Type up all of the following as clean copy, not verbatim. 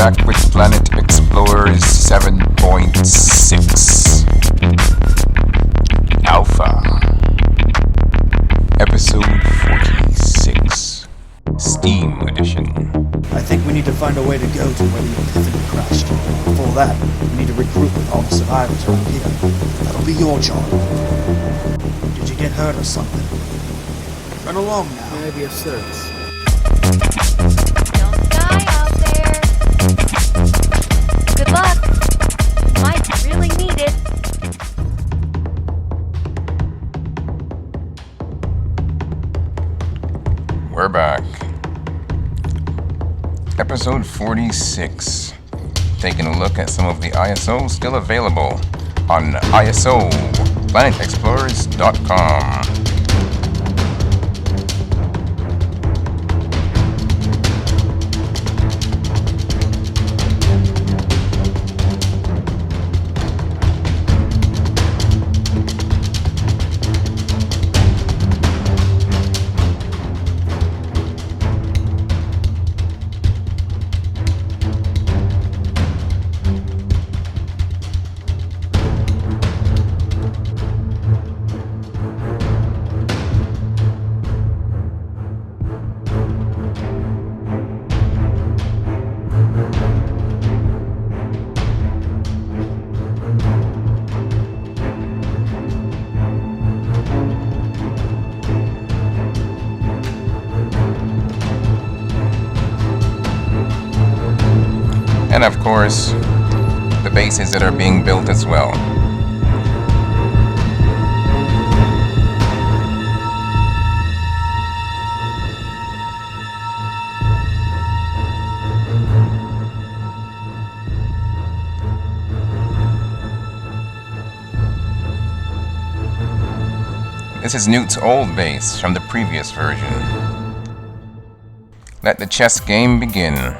back with Planet Explorers 7.6 Alpha, Episode 46, Steam Edition. I think we need to find a way to go to where the Epiphany crashed. For that, we need to regroup with all the survivors around here. That'll be your job. Did you get hurt or something? Run along now. Maybe a service. Don't die out there. Good luck. You might really need it. We're back. Episode 46. Taking a look at some of the ISO still available on ISO planetexplorers.com. And of course, the bases that are being built as well. This is Newt's old base from the previous version. Let the chess game begin.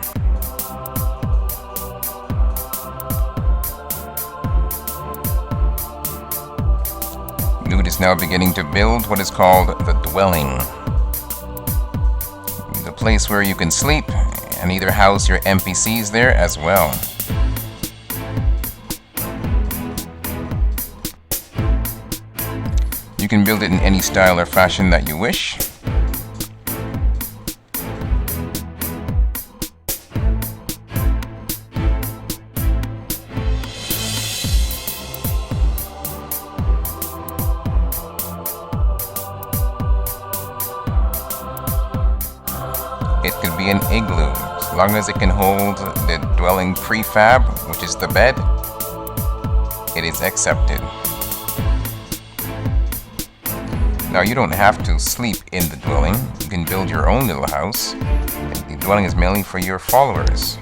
Newt is now beginning to build what is called the dwelling. The place where you can sleep and either house your NPCs there as well. You can build it in any style or fashion that you wish. It could be an igloo, as long as it can hold the dwelling prefab, which is the bed. It is accepted. Now you don't have to sleep in the dwelling. You can build your own little house. The dwelling is mainly for your followers.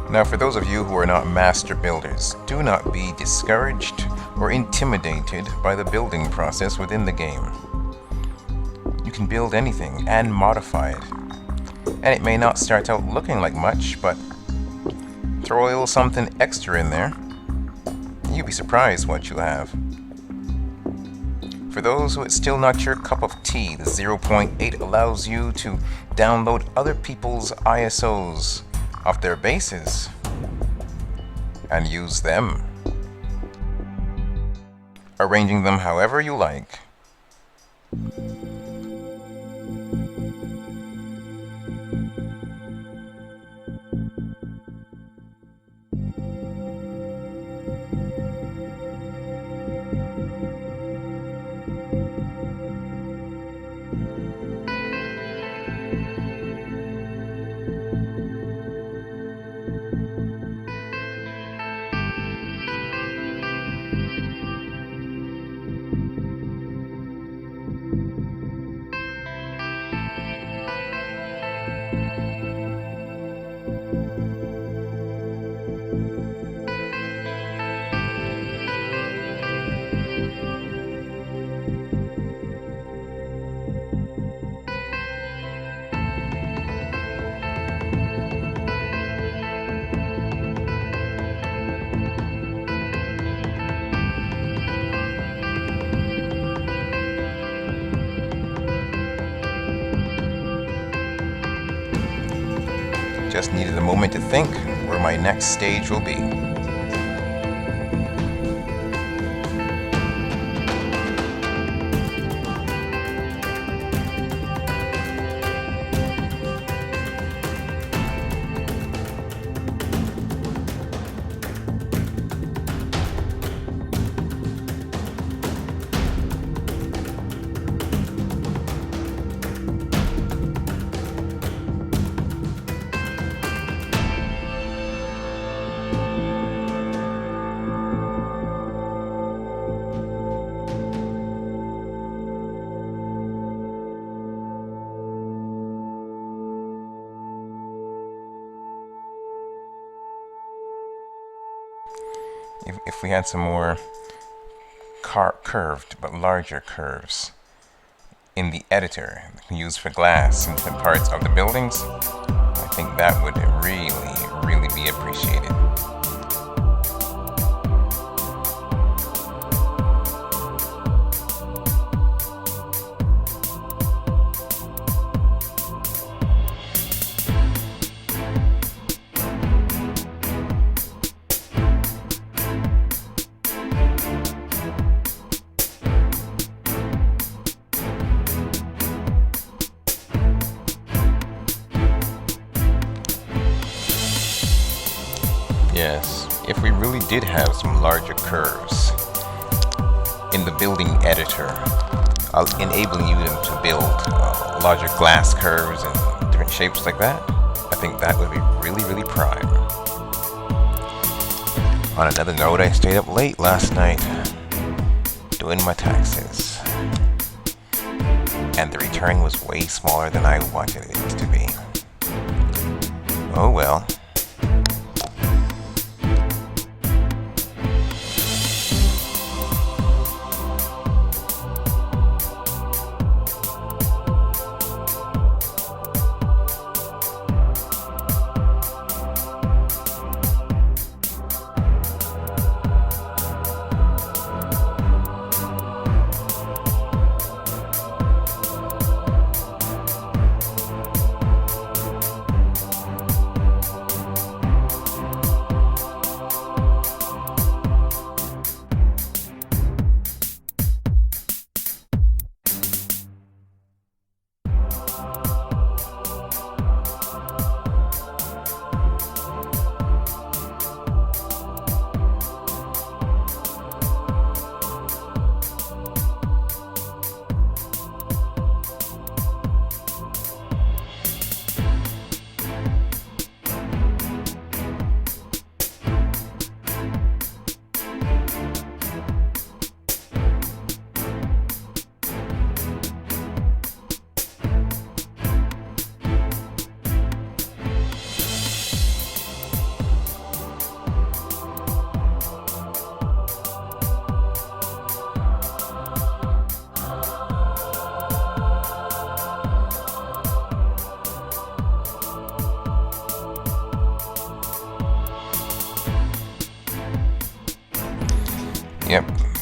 Now, for those of you who are not master builders, do not be discouraged or intimidated by the building process within the game. You you can build anything and modify it. And it may not start out looking like much, but throw a little something extra in there, you'll be surprised what you'll have. For those who it's still not your cup of tea, the 0.8 allows you to download other people's ISOs of their bases and use them, arranging them however you like. Just needed a moment to think where my next stage will be. If we had some more curved but larger curves in the editor used for glass and different parts of the buildings, I think that would really be appreciated. Yes, if we really did have some larger curves in the building editor, enabling you to build larger glass curves and different shapes like that, I think that would be really prime. On another note, I stayed up late last night doing my taxes, and the return was way smaller than I wanted it to be. Oh well.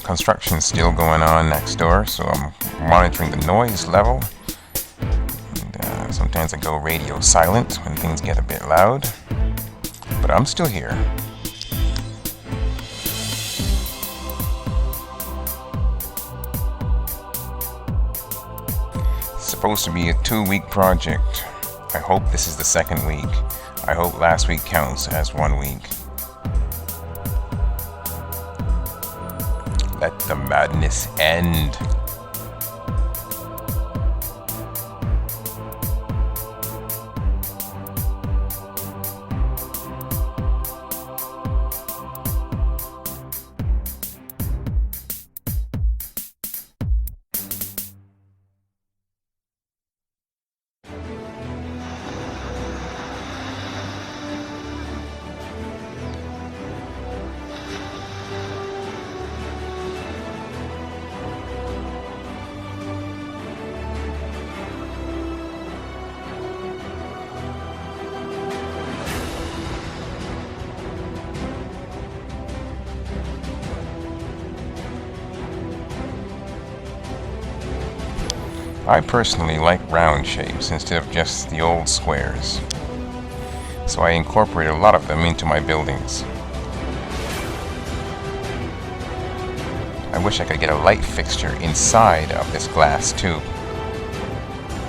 construction still going on next door, so I'm monitoring the noise level. And, sometimes I go radio silent when things get a bit loud, but I'm still here. It's supposed to be a 2-week project. I hope this is the second week. I hope last week counts as 1 week. Let the madness end. I personally like round shapes instead of just the old squares, so I incorporate a lot of them into my buildings. I wish I could get a light fixture inside of this glass tube.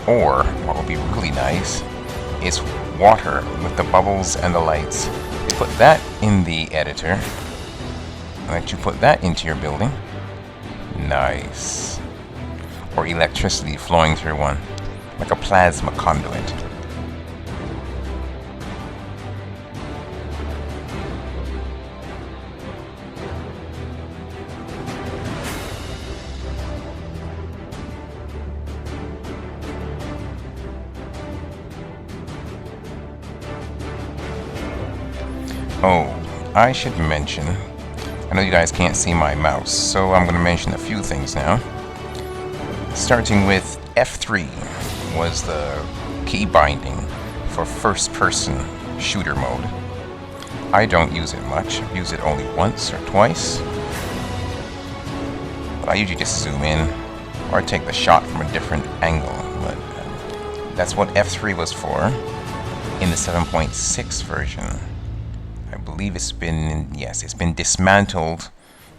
Or, what would be really nice, is water with the bubbles and the lights. Put that in the editor, and let you put that into your building. Nice. Or electricity flowing through one, like a plasma conduit. Oh, I should mention, I know you guys can't see my mouse, so I'm going to mention a few things now. Starting with F3 was the key binding for first-person shooter mode. I don't use it much. I've used it only once or twice. But I usually just zoom in or take the shot from a different angle. But that's what F3 was for in the 7.6 version. I believe it's been dismantled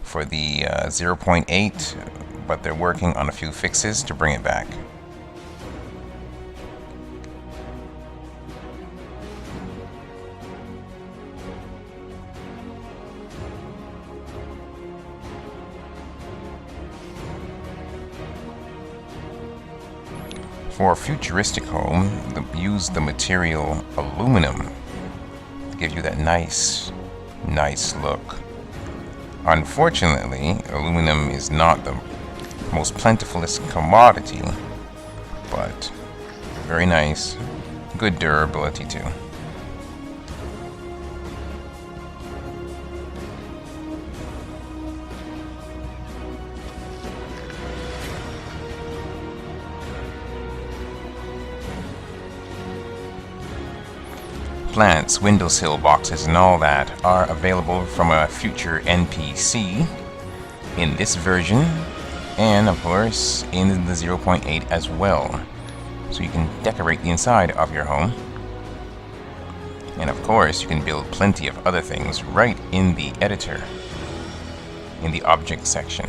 for the 0.8. But they're working on a few fixes to bring it back. For a futuristic home, use the material aluminum to give you that nice look. Unfortunately, aluminum is not the most plentifulest commodity, but very nice, good durability too. Plants, windowsill boxes, and all that are available from a future NPC in this version, and of course in the 0.8 as well, so you can decorate the inside of your home. And of course you can build plenty of other things right in the editor, in the object section.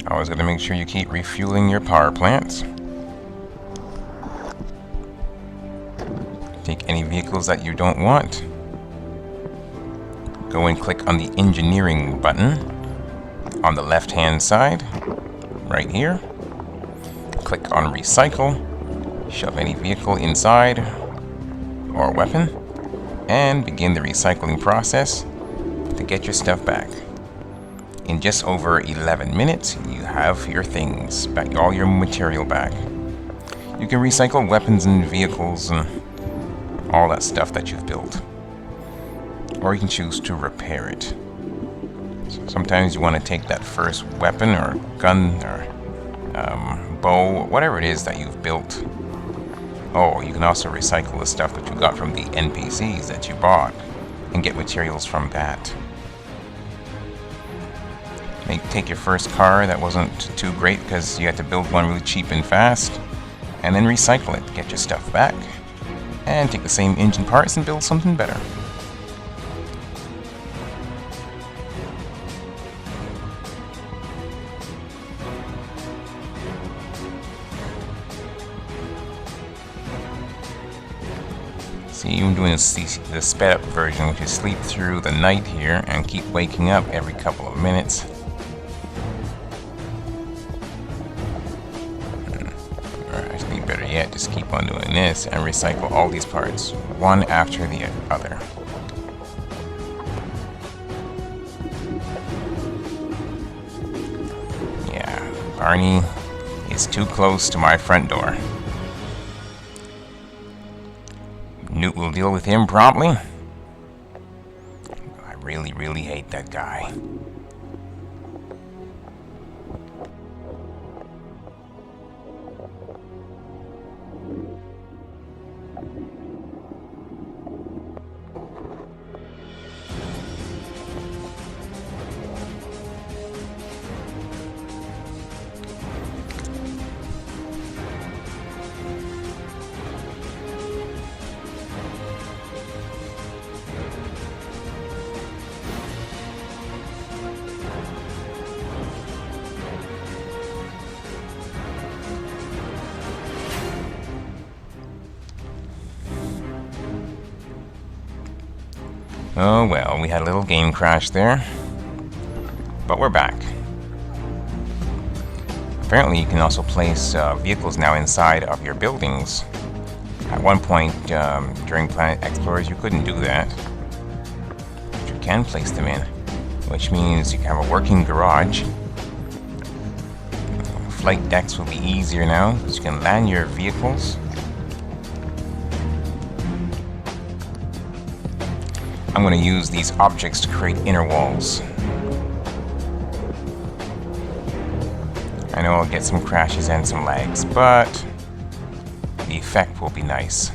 Always got to make sure you keep refueling your power plants. Any vehicles that you don't want, go and click on the engineering button on the left hand side, right here. Click on recycle, shove any vehicle inside or weapon, and begin the recycling process to get your stuff back. In just over 11 minutes, you have your things back, all your material back. You can recycle weapons and vehicles and all that stuff that you've built. Or you can choose to repair it. So sometimes you want to take that first weapon or gun or bow, whatever it is that you've built. Oh, you can also recycle the stuff that you got from the NPCs that you bought and get materials from that. Take your first car that wasn't too great because you had to build one really cheap and fast, and then recycle it, get your stuff back, and take the same engine parts and build something better. See, I'm doing the sped up version, which is sleep through the night here and keep waking up every couple of minutes. Or actually, better yet, just keep on doing this and recycle all these parts, one after the other. Yeah, Barney is too close to my front door. Newt will deal with him promptly. I really, really hate that guy. Oh well, we had a little game crash there, but we're back. Apparently you can also place vehicles now inside of your buildings. At one point during Planet Explorers you couldn't do that, but you can place them in, which means you can have a working garage. Flight decks will be easier now, because you can land your vehicles. I'm going to use these objects to create inner walls. I know I'll get some crashes and some lags, but the effect will be nice.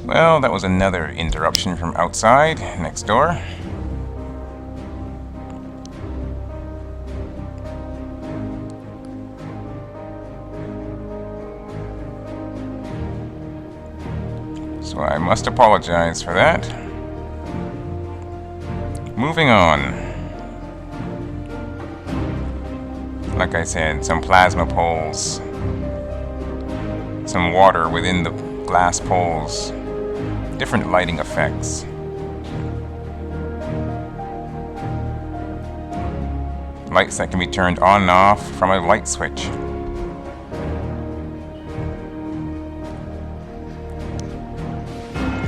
Well, that was another interruption from outside, next door. So I must apologize for that. Moving on. Like I said, some plasma poles. Some water within the glass poles. Different lighting effects. Lights that can be turned on and off from a light switch.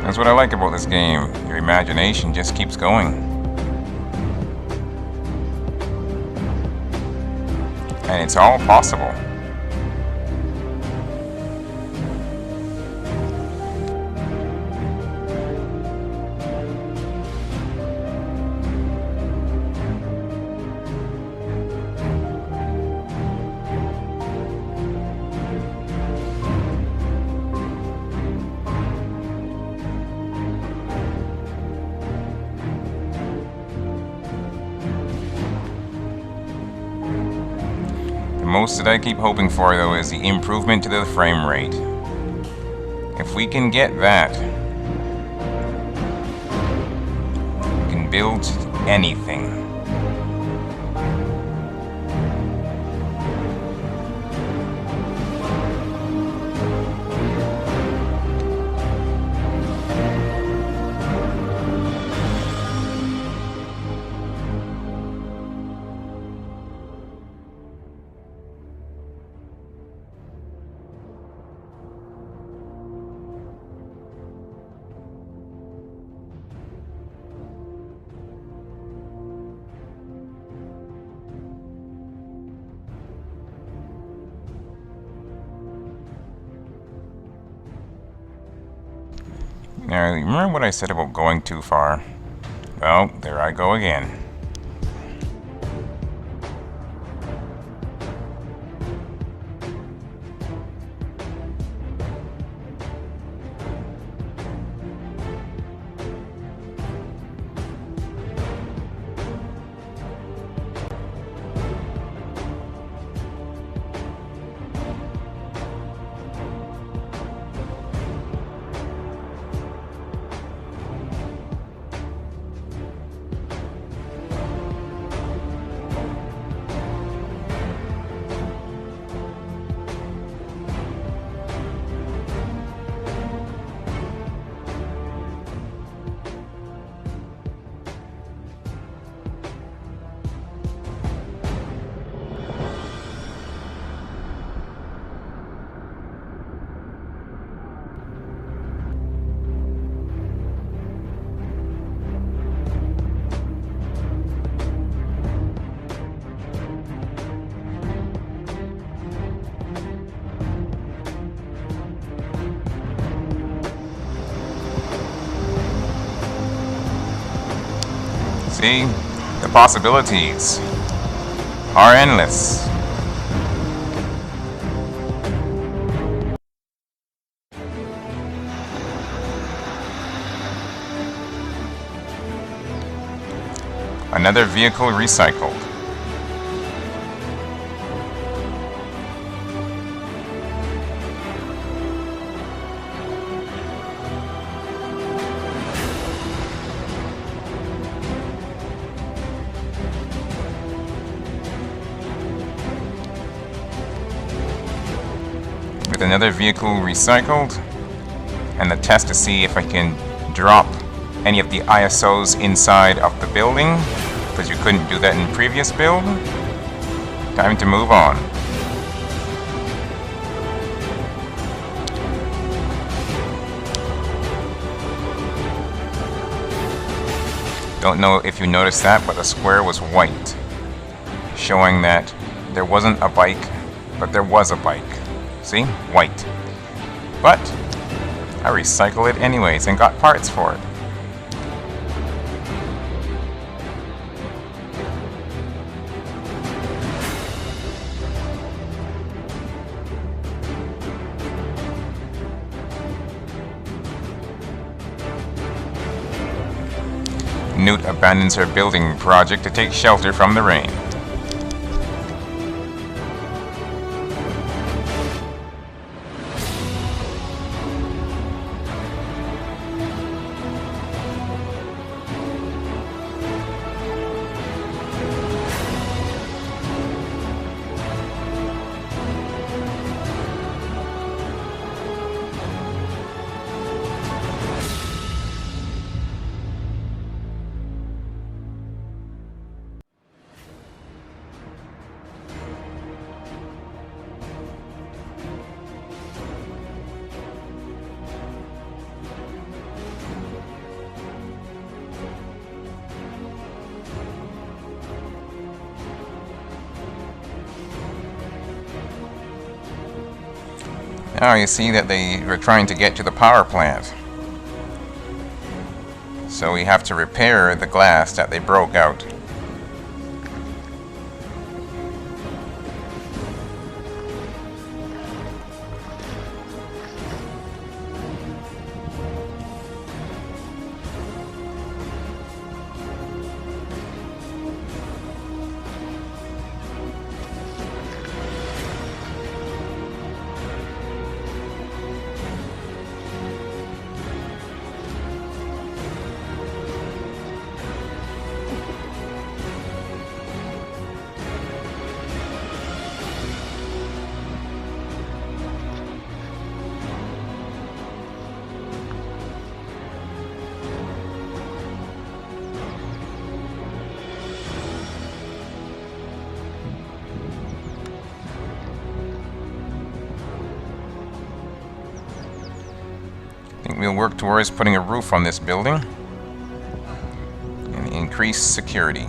That's what I like about this game. Your imagination just keeps going. And it's all possible. most that I keep hoping for, though, is the improvement to the frame rate. If we can get that, we can build anything. Now, remember what I said about going too far? Well, there I go again. See, the possibilities are endless. Another vehicle recycled. With another vehicle recycled, and the test to see if I can drop any of the ISOs inside of the building, because you couldn't do that in previous build. Time to move on. Don't know if you noticed that, but the square was white, showing that there wasn't a bike, but there was a bike. See? White. But I recycled it anyways and got parts for it. Newt abandons her building project to take shelter from the rain. Now you see that they were trying to get to the power plant. So we have to repair the glass that they broke out. We'll work towards putting a roof on this building and increase security.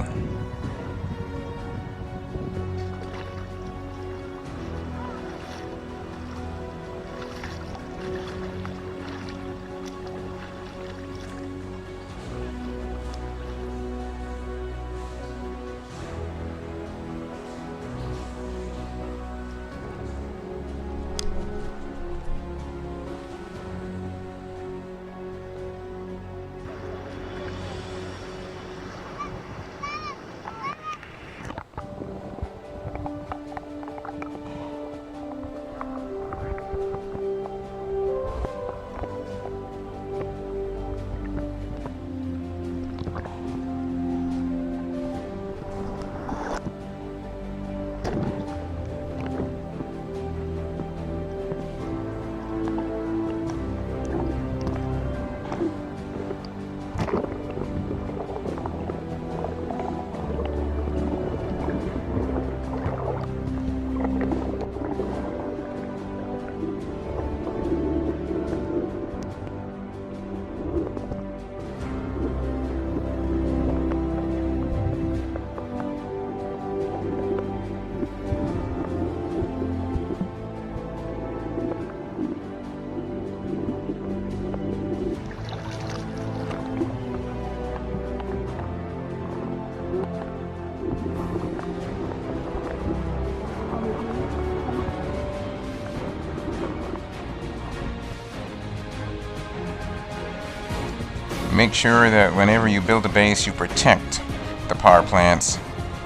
Make sure that whenever you build a base, you protect the power plants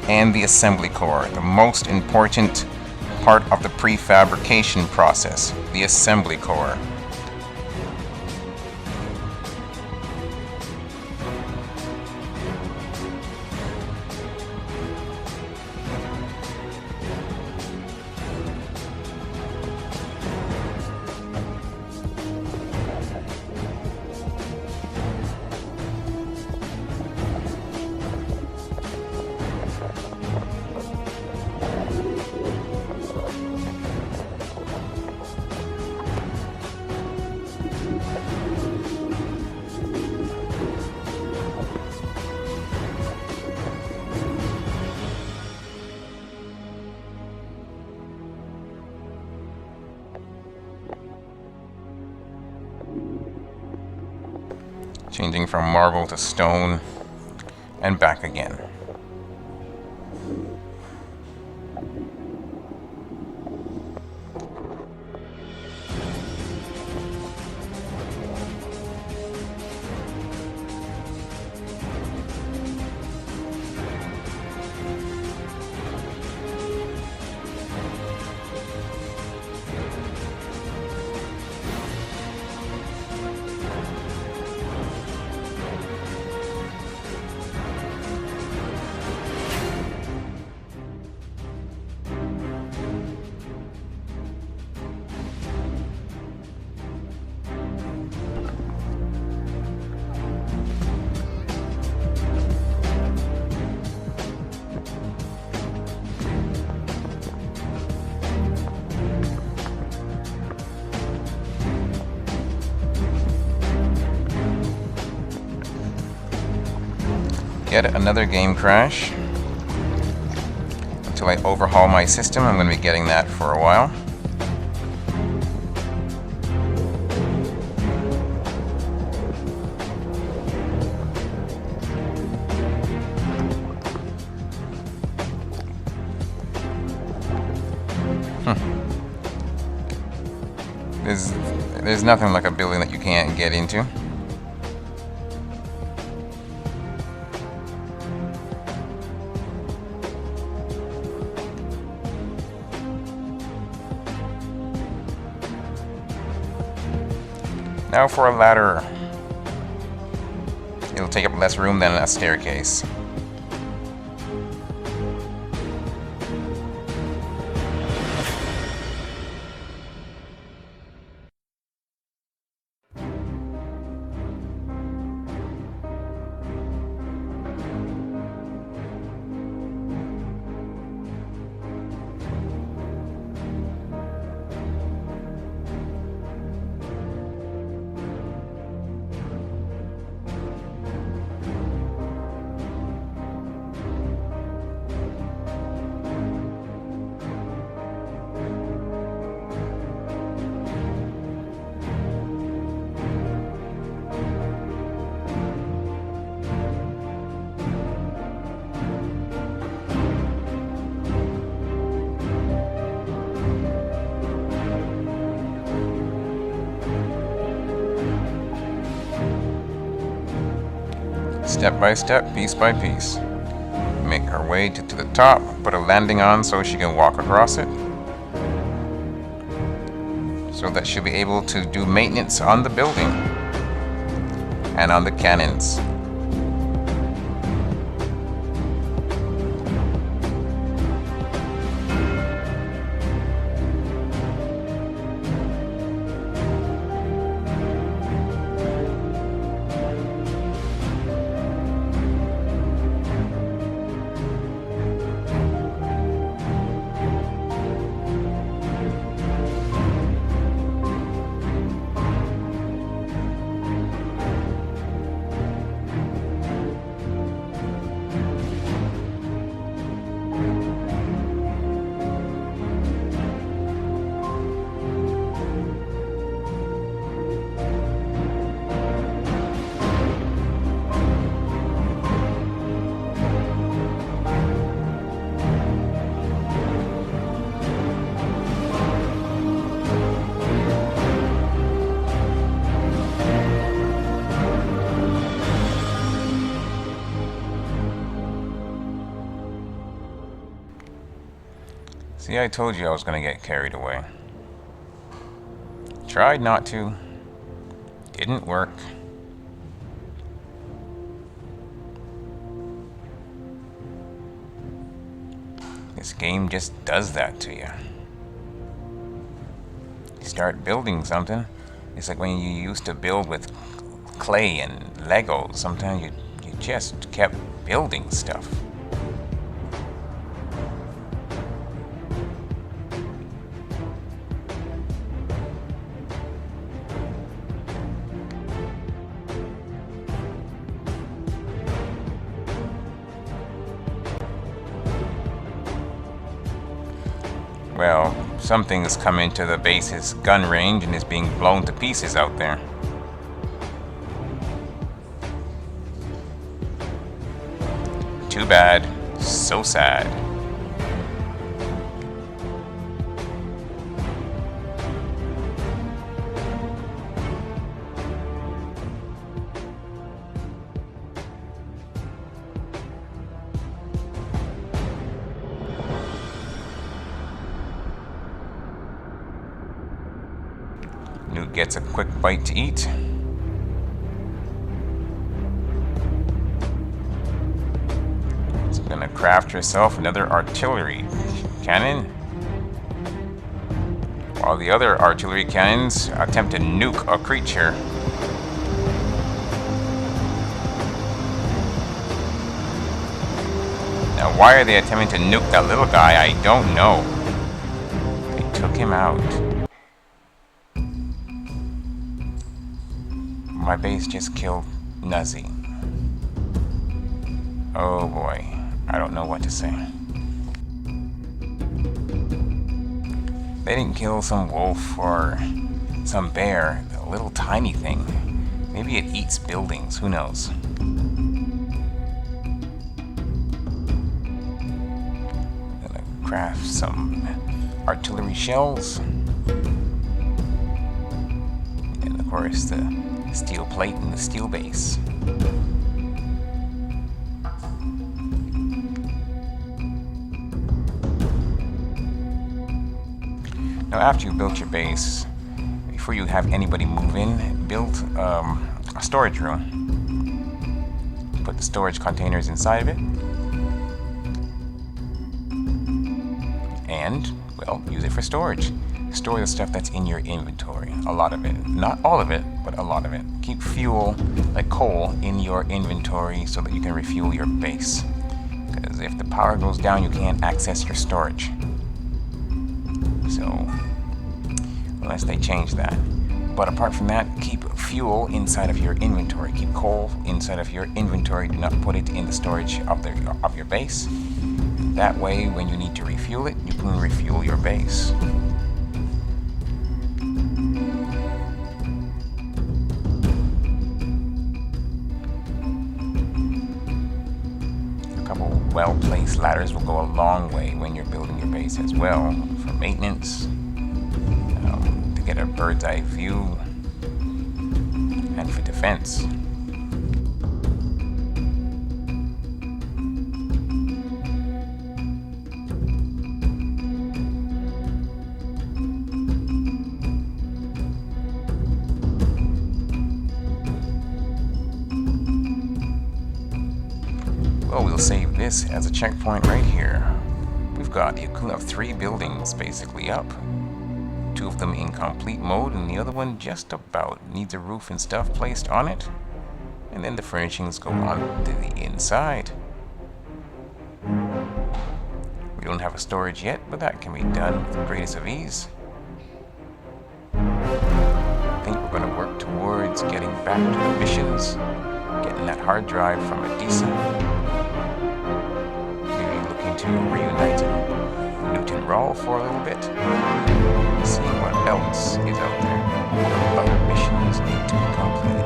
and the assembly core, the most important part of the prefabrication process, the assembly core. Changing from marble to stone and back again. Yet another game crash. Until I overhaul my system, I'm going to be getting that for a while. There's nothing like a building that you can't get into. Now for a ladder. It'll take up less room than a staircase. Step by step, piece by piece. Make her way to the top, put a landing on so she can walk across it. So that she'll be able to do maintenance on the building and on the cannons. See, I told you I was gonna get carried away. Tried not to. Didn't work. This game just does that to you. You start building something. It's like when you used to build with clay and Legos. Sometimes you just kept building stuff. Well, something has come into the base's gun range and is being blown to pieces out there. Too bad. So sad. Newt gets a quick bite to eat. She's gonna craft herself another artillery cannon, while the other artillery cannons attempt to nuke a creature. Now, why are they attempting to nuke that little guy? I don't know. They took him out. My base just killed Nuzzy. Oh boy, I don't know what to say. They didn't kill some wolf or some bear, a little tiny thing. Maybe it eats buildings, who knows? Gonna craft some artillery shells. And of course the steel plate and the steel base. Now after you've built your base, before you have anybody move in, build a storage room. Put the storage containers inside of it. And, well, use it for storage. Store the stuff that's in your inventory. A lot of it. Not all of it, but a lot of it. Keep fuel, like coal, in your inventory so that you can refuel your base. Because if the power goes down, you can't access your storage. So, unless they change that. But apart from that, keep fuel inside of your inventory. Keep coal inside of your inventory. Do not put it in the storage of your base. That way, when you need to refuel it, you can refuel your base. Well-placed ladders will go a long way when you're building your base as well, for maintenance, to get a bird's eye view, and for defense. we'll save this as a checkpoint right here. We've got the equivalent of 3 buildings basically up. 2 of them in complete mode, and the other one just about needs a roof and stuff placed on it. And then the furnishings go on to the inside. We don't have a storage yet, but that can be done with the greatest of ease. I think we're going to work towards getting back to the missions, getting that hard drive from Adisa. Maybe looking to reunite Newt and Rawl for a little bit. Seeing what else is out there. What other missions need to be completed.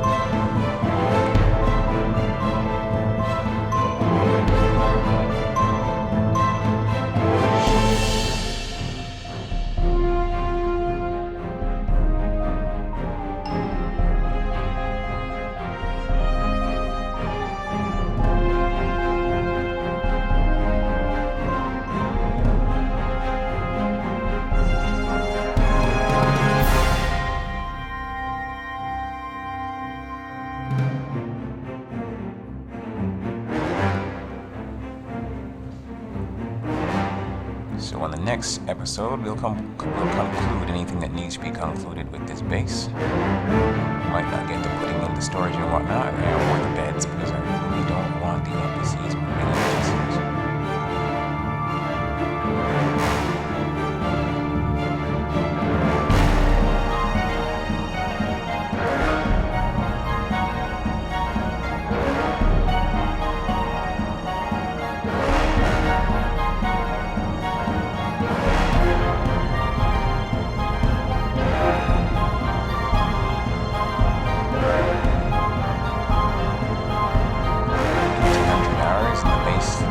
So on the next episode, we'll conclude anything that needs to be concluded with this base. Might not get to putting in the storage and whatnot, or the beds, because I really don't want the NPCs moving NPCs.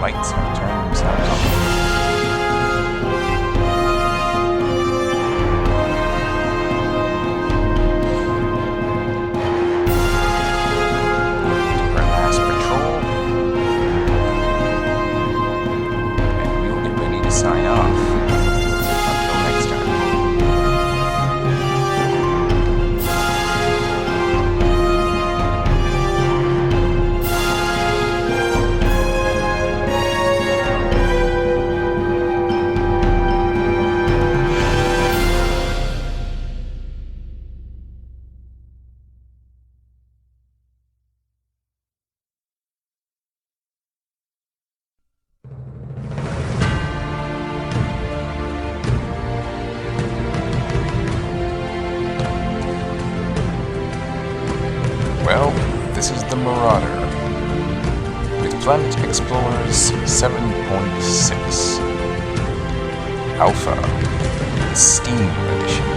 Lights have turned themselves on. Our last patrol. And we'll get ready to sign off. Until next time. Well, this is the Marauder with Planet Explorers 7.6 Alpha, the Steam Edition.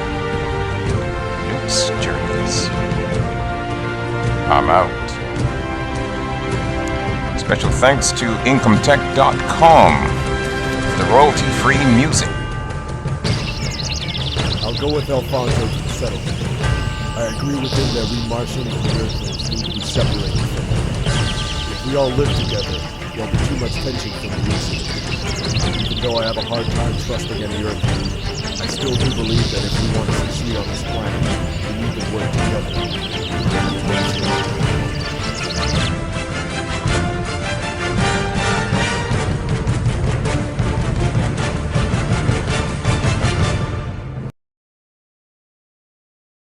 Newt's Journeys. I'm out. Special thanks to IncomeTech.com for the royalty-free music. I'll go with Alfonso to the settlement. I agree with him that we Martians and the Earthlings need to be separated from them. If we all live together, there'll be too much tension from the East. Even though I have a hard time trusting any Earthling, I still do believe that if we want to succeed on this